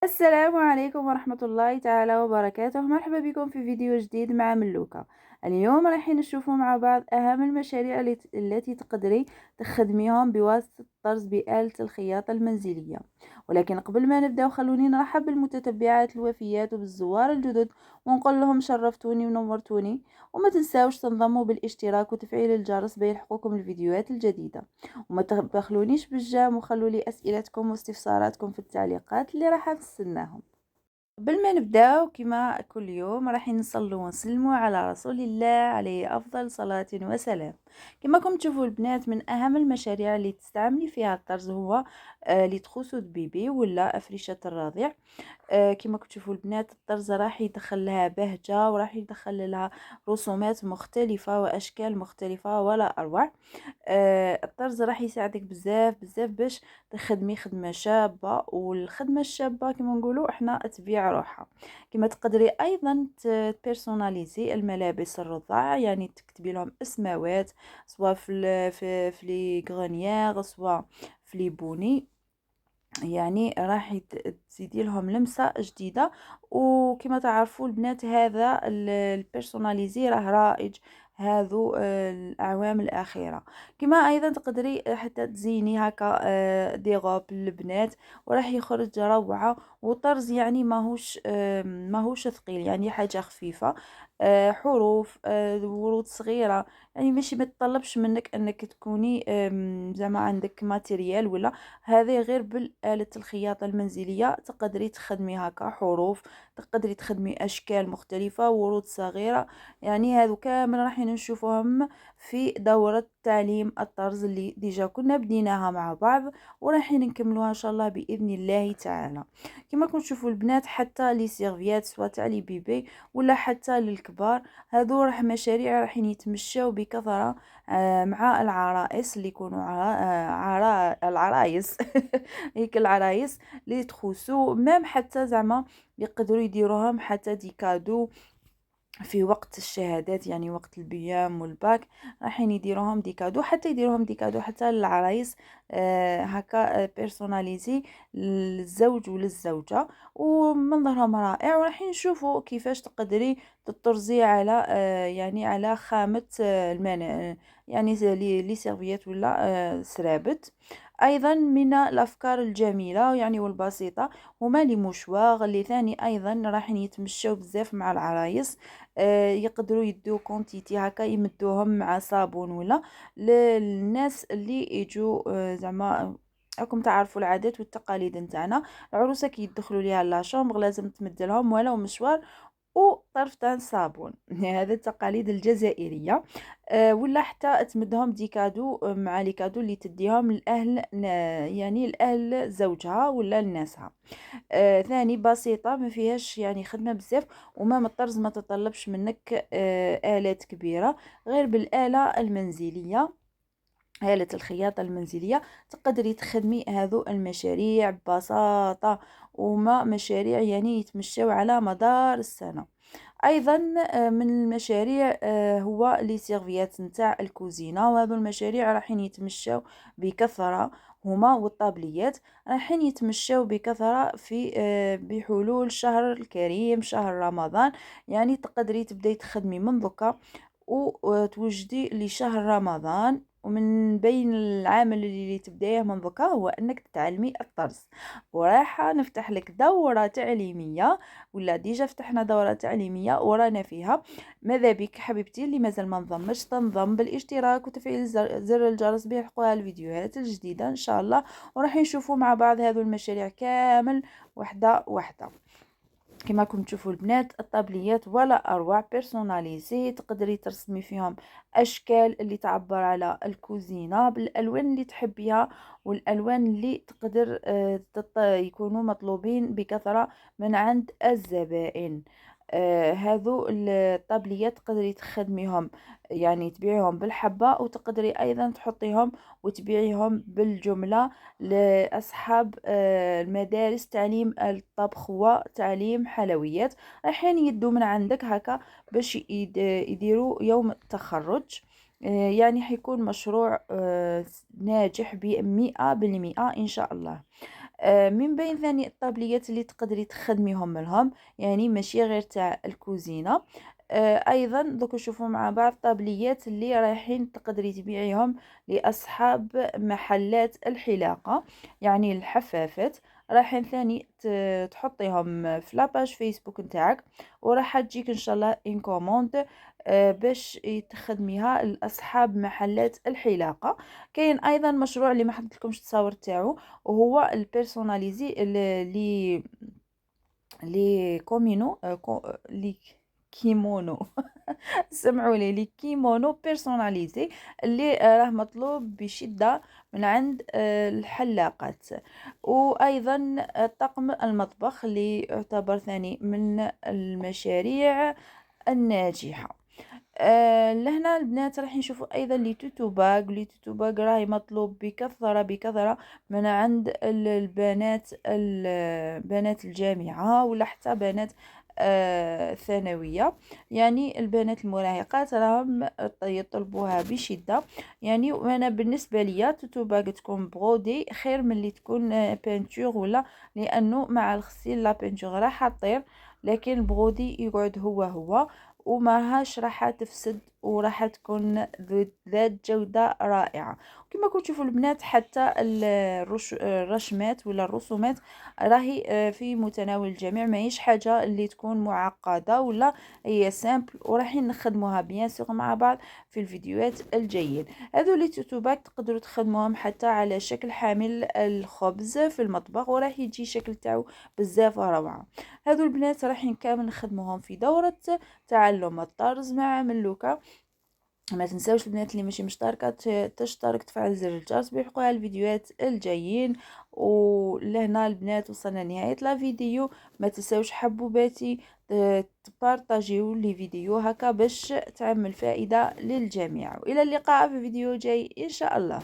السلام عليكم ورحمة الله تعالى وبركاته. مرحبا بكم في فيديو جديد مع ملوكة. اليوم راح نشوف مع بعض أهم المشاريع التي تقدري تخدميهم بواسطة طرز بآلة الخياطة المنزلية. ولكن قبل ما نبدأ خلوني نرحب بالمتتبعات الوفيات وبالزوار الجدد ونقول لهم شرفتوني ونورتوني، وما تنساوش تنضموا بالاشتراك وتفعيل الجرس بيلحقوكم الفيديوهات الجديدة. وما تبخلونيش بالجام وخلوا لي أسئلتكم واستفساراتكم في التعليقات اللي راح نستناهم. قبل ما نبداو كما كل يوم راح نصلوا ونسلموا على رسول الله عليه افضل صلاة وسلام. كما راكم تشوفوا البنات، من اهم المشاريع اللي تستعملي فيها الطرز هو اللي تخصو البيبي ولا افرشة الرضيع. كما كتشوفوا البنات، الطرز راح يدخل لها بهجة وراح يدخل لها رسومات مختلفة واشكال مختلفة ولا اروع. الطرز راح يساعدك بزاف بزاف باش تخدمي خدمه شابه، والخدمه الشابه كما نقولوا احنا تبيع روحها. كما تقدري ايضا تبيرسوناليزي الملابس الرضع، يعني تكتبي لهم اسماوات سواء في لي غرانيير سواء في لي بوني، يعني راح تزيدي لهم لمسة جديدة. وكما تعرفوا البنات، هذا البيرسوناليزي راه رائج هذو الاعوام الاخيره. كما ايضا تقدري حتى تزيني هكا دي غوب للبنات، وراح يخرج روعه. وطرز يعني ماهوش ثقيل، يعني حاجه خفيفه، حروف، ورود صغيره. يعني ماشي متطلبش منك انك تكوني زعما عندك ماتيريال ولا. هذه غير بالآلة الخياطة المنزلية تقدري تخدمي هكا حروف، تقدري تخدمي أشكال مختلفة، ورود صغيرة. يعني هذو كامل راح نشوفهم في دورة تعليم الطرز اللي ديجا كنا بديناها مع بعض، وراح نكملوها إن شاء الله بإذن الله تعالى. كما كنتم تشوفوا البنات، حتى لي سيرفيات سواء تاع لي بيبي ولا حتى للكبار، هذو راح مشاريع راح يتمشاو بكثرة مع العرائس اللي يكونوا العرايس هيك العرايس اللي تخوسو مام، حتى زعما يقدروا يديروهم حتى دي كادو في وقت الشهادات، يعني وقت البيام والباك راح يديروهم دي كادو، حتى يديروهم دي كادو حتى للعرايس. هكا بيرسوناليزي للزوج وللزوجة، ومنظرهم رائع. وراح نشوفوا كيفاش تقدري تطرزي على يعني على خامة المنع، يعني لي سيرفيات ولا سرابت. ايضا من الافكار الجميله يعني والبسيطه هما لي مشواغ اللي ثاني ايضا راح يتمشوا بزاف مع العرايس. يقدروا يدو كونتيتي هكا يمدوهم مع صابون ولا للناس اللي يجوا، زعما راكم تعرفوا العادات والتقاليد نتاعنا. العروسه كي يدخلوا ليها لا شومبر لازم تمد لهم ولو مشوار وطرف تاع صابون هذا التقاليد الجزائريه. ولا حتى تمدهم دي كادو مع لي كادو اللي تديهم الاهل، يعني الاهل زوجها ولا لناسها. ثاني بسيطة ما فيهاش يعني خدمة بزاف، وما الطرز ما تطلبش منك آلات كبيرة، غير بالآلة المنزلية، آلة الخياطة المنزلية تقدري تخدمي هذو المشاريع ببساطة. وما مشاريع يعني يتمشوا على مدار السنة. ايضا من المشاريع هو لي سيرفيات نتاع الكوزينه، وهذو المشاريع راحين يتمشاو بكثره. هما والطابليات راحين يتمشاو بكثره في بحلول شهر الكريم شهر رمضان. يعني تقدري تبداي تخدمي من ذكا وتوجدي لشهر رمضان، ومن بين العامل اللي تبدايه من ذكا هو انك تتعلمي الطرز. وراح نفتح لك دورة تعليمية، ولا ديجا فتحنا دورة تعليمية ورانا فيها. ماذا بك حبيبتي اللي مازال ما انضمش تنضم بالاشتراك وتفعيل زر الجرس بيلحقوها الفيديوهات الجديدة ان شاء الله. وراح نشوفوا مع بعض هذو المشاريع كامل وحدة وحدة. كما راكم تشوفوا البنات، الطابليات ولا اروع بيرسوناليزي، تقدري ترسمي فيهم اشكال اللي تعبر على الكوزينه بالالوان اللي تحبيها، والالوان اللي تقدر يكونوا مطلوبين بكثره من عند الزبائن. هذو الطابليات تقدري تخدميهم، يعني تبيعيهم بالحبه، وتقدري ايضا تحطيهم وتبيعيهم بالجمله لأصحاب المدارس تعليم الطبخ وتعليم حلويات. رايحين يدوا من عندك هكا باش يديروا يوم التخرج. يعني حيكون مشروع ناجح ب100% إن شاء الله. من بين ثاني الطابليات اللي تقدري تخدميهم لهم، يعني ماشي غير تاع الكوزينة. أيضا دوك نشوفوا مع بعض طابليات اللي رايحين تقدري تبيعيهم لأصحاب محلات الحلاقة، يعني الحفافات. رايحين ثاني تحطيهم في لاباج فيسبوك نتاعك، وراح تجيك ان شاء الله ان كوموند باش تخدميها لاصحاب محلات الحلاقه. كاين ايضا مشروع اللي ما حطيتلكمش التصاور تاعو، وهو البيرسوناليزي لي كومينو لي كيمونو سمعوا لي كيمونو بيرسوناليزي اللي راه مطلوب بشدة من عند الحلاقات. وايضا طقم المطبخ اللي يعتبر ثاني من المشاريع الناجحة. لهنا البنات راح نشوفوا ايضا لي توتو باغ راهي مطلوب بكثرة من عند البنات بنات الجامعة، ولا حتى بنات ثانوية. يعني البنات المراهقات راهم يطلبوها بشدة. يعني وانا بالنسبة لي توتو باغ تكون برودي خير من اللي تكون بانتور، ولا لانه مع الغسيل لا بانتور راح تطير، لكن البرودي يقعد هو وما راهاش راح تفسد، وراح تكون ذات جودة رائعة. كما كنتوا تشوفوا البنات حتى الرشمات ولا الرسومات راهي في متناول الجميع، ماهيش حاجة اللي تكون معقدة، ولا هي سامبل، وراح نخدموها بيان سور مع بعض في الفيديوهات الجايين. هذو لي توتوبات تقدروا تخدموهم حتى على شكل حامل الخبز في المطبخ، وراح يجي شكل تاعو بزاف روعة. هذو البنات راح كامل نخدموهم في دورة تعلم الطرز مع ملوكة. ما تنساوش البنات اللي ماشي مشتركة تشترك، تفعل زر الجرس بيحقوا الفيديوهات الجايين. ولهنا البنات وصلنا لنهاية لا فيديو. ما تنساوش حبوباتي تبارطاجيو لي فيديو هكا باش تعمل فائدة للجميع، والى اللقاء في فيديو جاي ان شاء الله.